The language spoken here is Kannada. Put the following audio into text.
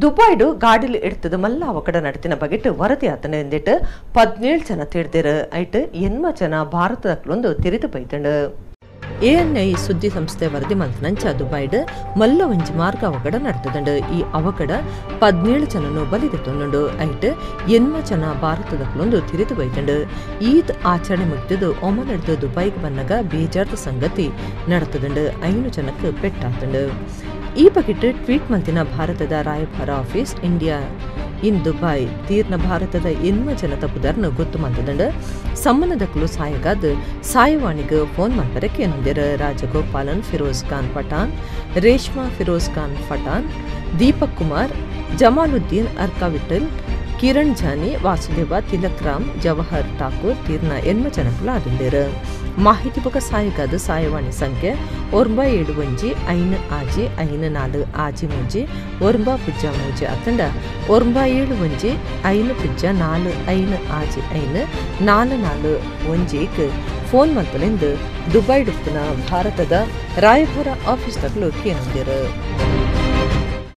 ದುಬೈಡು ಗಾಡಿಲು ಎಡ್ತದ ಮಲ್ಲ ಅವಕಡ ನಡತಿನ ಬಗೆಟ್ ವರದಿ ಆತನ ಎಂದಿಟ್ 17 ಜನ ತಿಳಿದಿರ ಐಟ್ ಎನ್ಮ ಜನ ಭಾರತದಕ್ಲೊಂದು ತಿರಿದು ಬೈತಂಡು ಎಎನ್ಐ ಸುದ್ದಿ ಸಂಸ್ಥೆ ವರದಿ ಮಂತನಂಚ ದುಬೈಡ್ ಮಲ್ಲ ಒಂಜಿ ಮಾರ್ಗ ಅವಕಡ ನಡ್ತದಂಡು ಈ ಅವಕಡ 17 ಜನನು ಬಲಿದೆತ್ತೊಂದುಂಡು ಐಟ್ ಎನ್ಮ ಜನ ಭಾರತದಕ್ಲೊಂದು ತಿರಿದು ಬೈತಂಡು ಈದ್ ಆಚರಣೆ ಮುಗಿದು ಒಮನ್ ಹಿಡ್ದು ದುಬೈಗೆ ಬನ್ನಗ ಬೇಜಾರ್ದ ಸಂಗತಿ ನಡತದಂಡು 5 ಜನಕ್ಕೆ ಪೆಟ್ಟಾತಂಡು ಈ ಬಗೆಟ್ ಟ್ವೀಟ್ ಮಂತಿನ ಭಾರತದ ರಾಯಭಾರ ಆಫೀಸ್ ಇಂಡಿಯಾ ಇನ್ ದುಬೈ ತೀರ್ನ ಭಾರತದ ಎನ್ಮ ಜನ ತಪ್ಪುದಾರ್ನು ಗೊತ್ತು ಮಂತದಂಡ ಸಮ್ಮನದಕ್ಕಲು ಸಾಯಗಾದ ಸಾಯವಾಣಿಗೆ ಫೋನ್ ಮಲ್ಪರಕ್ಕೆ ಏನೊಂದಿರ ರಾಜಗೋಪಾಲನ್ ಫಿರೋಜ್ ಖಾನ್ ಪಠಾನ್ ರೇಷ್ಮಾ ಫಿರೋಜ್ ಖಾನ್ ಪಠಾನ್ ದೀಪಕ್ ಕುಮಾರ್ ಜಮಾಲುದ್ದೀನ್ ಅರ್ಕಾ ವಿಠಲ್ ಕಿರಣ್ ಜಾನಿ ವಾಸುದೇವ ತಿಲಕ್ ರಾಮ್ ಜವಾಹರ್ ಠಾಕೂರ್ ತೀರ್ನ ಎನ್ಮ ಜನಕಲ ಆದುಂಡೇರ ಮಾಹಿತಿ ಬೊಕ ಸಾಯಗಾದ ಸಾಯವಾಣಿ ಸಂಖ್ಯೆ 971 5 ಆಜಿ 54 ಆಜಿ ಮುಂಜಿ 9 ಪುಜ್ಜ ಮೂಜಿ ಅತ್ತಂಡ 971 5 ಪುಜ್ಜ 4 5 ಆಜಿ 5 4 ಒಂಜಿಗೆ ಫೋನ್ ಮಲ್ಪಲೆಂದು ದುಬೈ ಡುಪ್ಪನ ಭಾರತದ ರಾಯಭಾರ ಆಫೀಸ್ ತಗಲು ಕೇನೊಂದಿರ